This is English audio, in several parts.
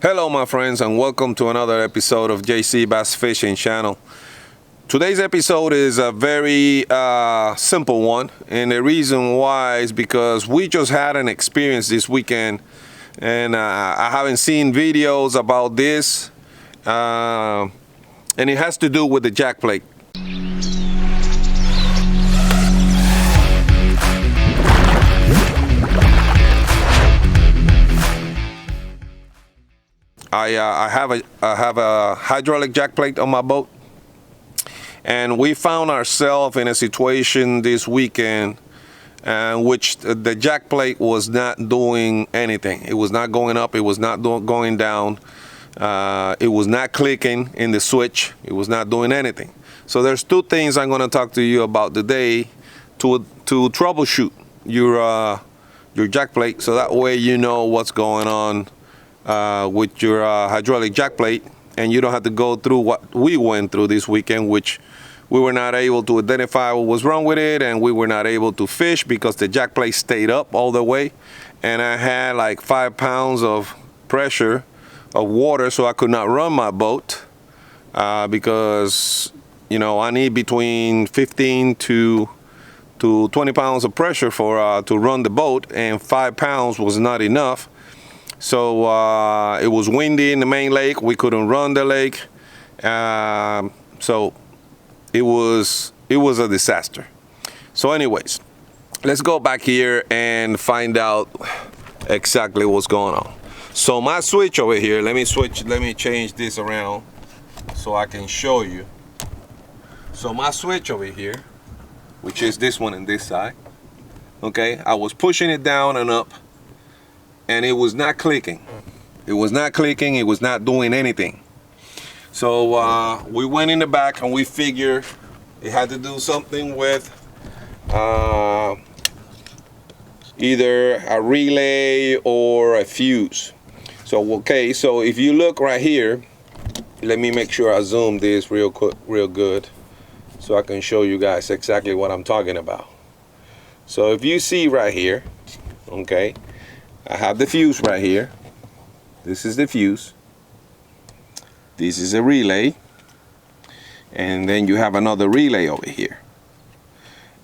Hello my friends, and welcome to another episode of JC Bass Fishing Channel. Today's episode is a very simple one, and the reason why is because we just had an experience this weekend, and I haven't seen videos about this, and it has to do with the Jackplate. I have a hydraulic jackplate on my boat, and we found ourselves in a situation this weekend in which the jackplate was not doing anything. It was not going up. It was not going down. It was not clicking in the switch. It was not doing anything. So there's two things I'm going to talk to you about today to troubleshoot your jackplate, so that way you know what's going on with your hydraulic jackplate, and you don't have to go through what we went through this weekend, which we were not able to identify what was wrong with it, and we were not able to fish because the jackplate stayed up all the way, and I had like 5 pounds of pressure of water, so I could not run my boat because, you know, I need between 15 to 20 pounds of pressure for to run the boat, and 5 pounds was not enough. So it was windy in the main lake. We couldn't run the lake, so it was a disaster. So anyways, let's go back here and find out exactly what's going on. So my switch over here, let me change this around so I can show you. So my switch over here, which is this one and this side, okay, I was pushing it down and up, and it was not clicking. It was not clicking. It was not doing anything. So we went in the back and we figured it had to do something with either a relay or a fuse. So okay, so if you look right here, let me make sure I zoom this real quick, real good, so I can show you guys exactly what I'm talking about. So if you see right here, okay, I have the fuse right here. This is the fuse. This is a relay. And then you have another relay over here.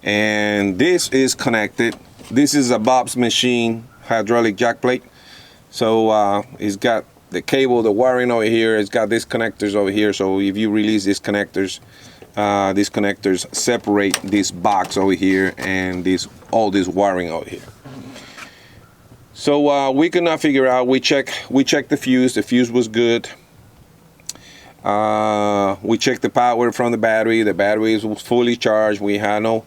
And this is connected. This is a Bob's Machine hydraulic jackplate. So it's got the cable, the wiring over here. It's got these connectors over here. So if you release these connectors separate this box over here and all this wiring over here. So we could not figure out. We checked the fuse. The fuse was good. We checked the power from the battery. The battery was fully charged. We had no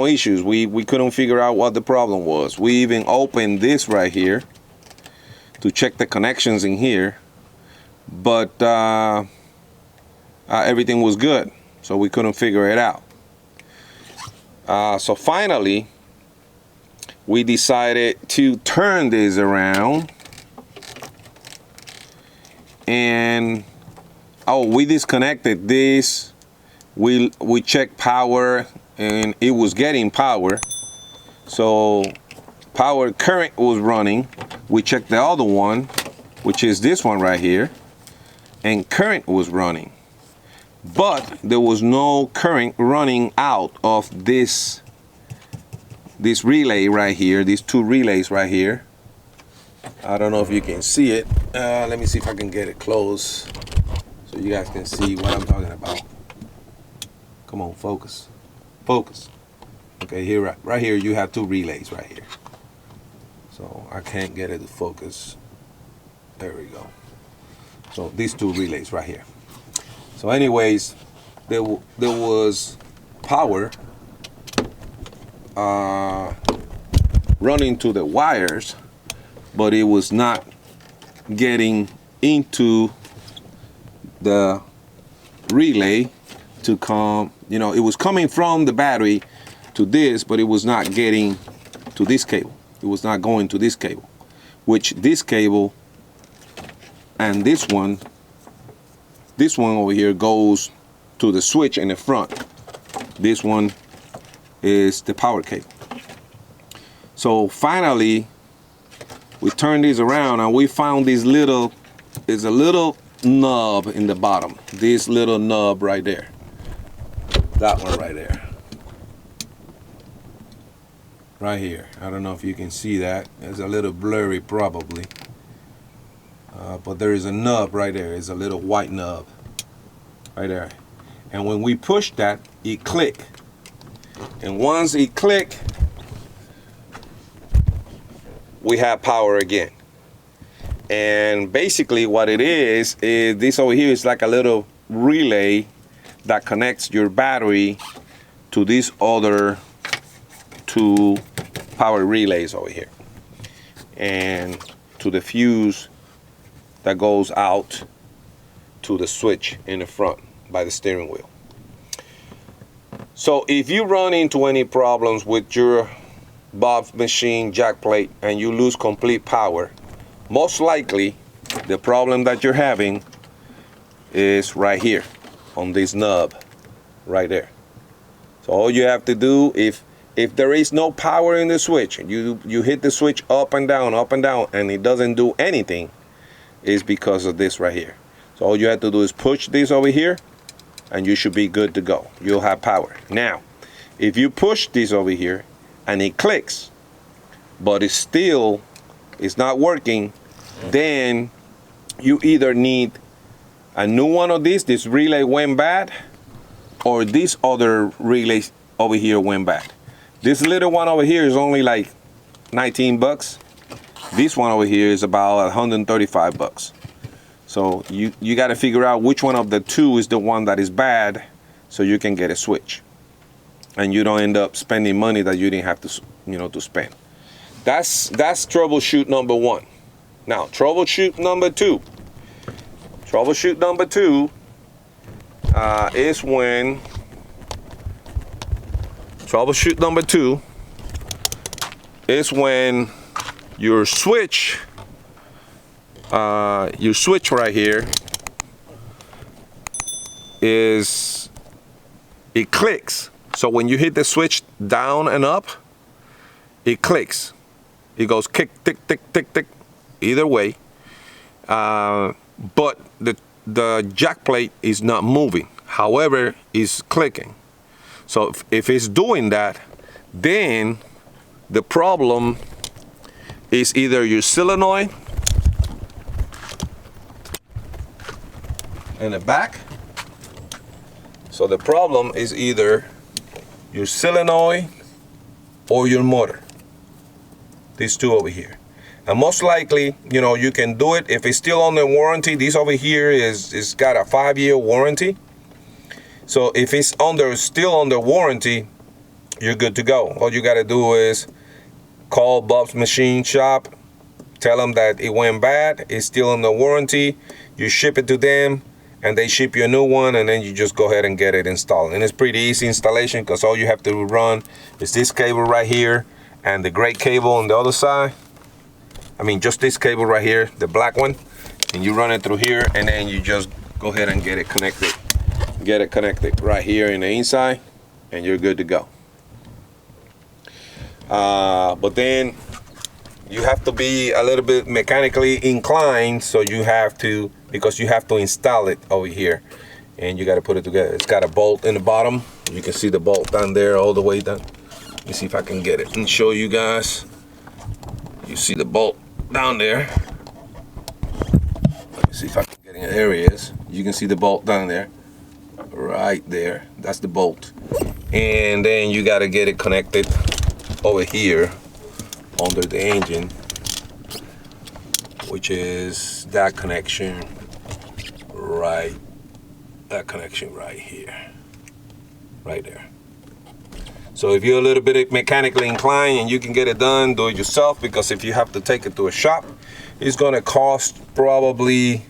issues. We couldn't figure out what the problem was. We even opened this right here to check the connections in here, but everything was good. So we couldn't figure it out. So finally, we decided to turn this around, and we disconnected this. We checked power, and it was getting power. So power current was running. We checked the other one, which is this one right here, and current was running, but there was no current running out of this relay right here, these two relays right here. I don't know if you can see it. Let me see if I can get it close so you guys can see what I'm talking about. Come on, focus. Focus. Okay, here, right here you have two relays right here. So I can't get it to focus. There we go. So these two relays right here. So anyways, there was power running to the wires, but it was not getting into the relay to come. You know, it was coming from the battery to this, but it was not getting to this cable. It was not going to this cable, which this cable and this one over here goes to the switch in the front. This one is the power cable. So finally we turned this around and we found this little is a little nub in the bottom. This little nub right there. That one right there. Right here. I don't know if you can see that. It's a little blurry probably. But there is a nub right there. It's a little white nub right there. And when we push that, it click. And once it click, we have power again. And basically what it is this over here is like a little relay that connects your battery to these other two power relays over here, and to the fuse that goes out to the switch in the front by the steering wheel. So if you run into any problems with your Bob's machine jack plate and you lose complete power, most likely the problem that you're having is right here on this nub right there. So all you have to do, if there is no power in the switch, you hit the switch up and down, and it doesn't do anything, is because of this right here. So all you have to do is push this over here and you should be good to go. You'll have power. Now, if you push this over here and it clicks, but it's not working, then you either need a new one of these. This relay went bad, or this other relay over here went bad. This little one over here is only like 19 bucks. This one over here is about 135 bucks. So you got to figure out which one of the two is the one that is bad, so you can get a switch, and you don't end up spending money that you didn't have to, to spend. That's troubleshoot number one. Now troubleshoot number two. Troubleshoot number two is when your switch right here it clicks. So when you hit the switch down and up, it clicks. It goes kick, tick, tick, tick, tick, either way. But the jack plate is not moving. However, it's clicking. So if it's doing that, then the problem is either your solenoid in the back. So the problem is either your solenoid or your motor. These two over here. And most likely, you can do it if it's still under warranty. This over here is got a 5-year warranty. So if it's still under warranty, you're good to go. All you got to do is call Bob's Machine Shop, tell them that it went bad, it's still under warranty, you ship it to them, and they ship you a new one, and then you just go ahead and get it installed. And it's pretty easy installation, because all you have to run is this cable right here and the gray cable on the other side. I mean, just this cable right here, the black one, and you run it through here, and then you just go ahead and get it connected. Get it connected right here in the inside, and you're good to go. But then you have to be a little bit mechanically inclined, so because you have to install it over here, and you got to put it together. It's got a bolt in the bottom. You can see the bolt down there, all the way down. Let me see if I can get it and show you guys. You see the bolt down there. Let me see if I can get it. There it is. You can see the bolt down there. Right there. That's the bolt. And then you got to get it connected over here under the engine, which is that connection right here, right there. So if you're a little bit mechanically inclined and you can get it done, do it yourself, because if you have to take it to a shop, it's going to cost probably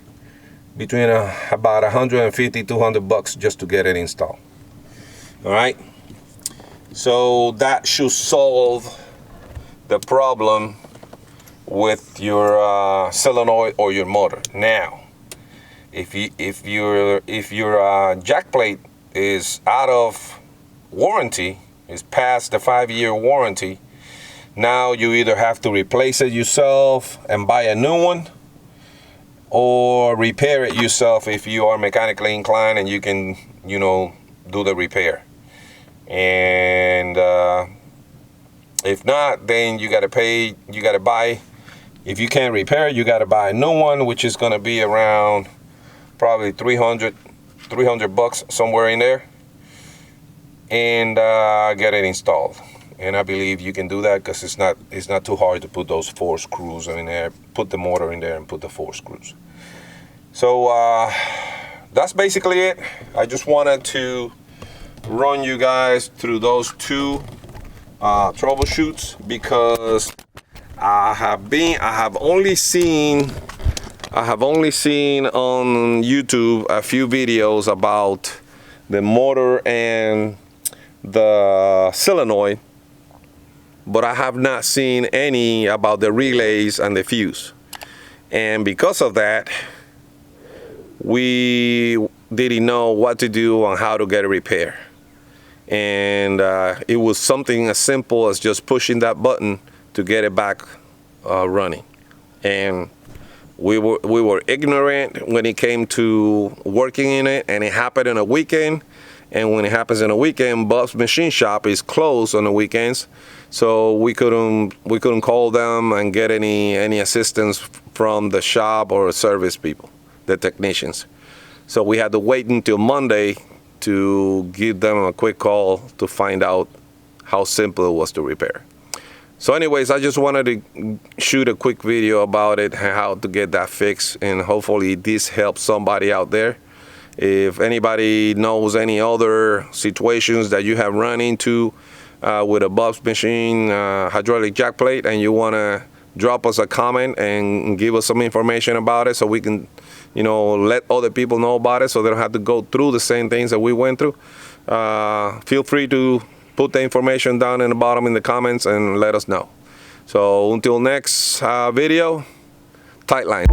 between about 150 200 bucks just to get it installed. All right, so that should solve the problem with your solenoid or your motor. Now, if your jack plate is out of warranty, is past the 5-year warranty, now you either have to replace it yourself and buy a new one, or repair it yourself if you are mechanically inclined and you can, you know, do the repair. And if not, then you got to pay, you got to buy. If you can't repair it, you got to buy a new one, which is going to be around probably 300 bucks, somewhere in there, and get it installed. And I believe you can do that because it's not too hard to put those 4 screws in there, put the motor in there and put the 4 screws. So that's basically it. I just wanted to run you guys through those 2 troubleshoots, because I have only seen on YouTube a few videos about the motor and the solenoid, but I have not seen any about the relays and the fuse. And because of that, we didn't know what to do on how to get a repair. And it was something as simple as just pushing that button to get it back running. And we were ignorant when it came to working in it, and it happened on a weekend. And when it happens in a weekend, Bob's Machine Shop is closed on the weekends, so we couldn't call them and get any assistance from the shop or service people, the technicians. So we had to wait until Monday to give them a quick call to find out how simple it was to repair. So anyways, I just wanted to shoot a quick video about it, how to get that fixed, and hopefully this helps somebody out there. If anybody knows any other situations that you have run into with a Bob's Machine hydraulic jack plate, and you want to drop us a comment and give us some information about it so we can, you know, let other people know about it so they don't have to go through the same things that we went through, feel free to put the information down in the bottom in the comments and let us know. So until next video, tight line.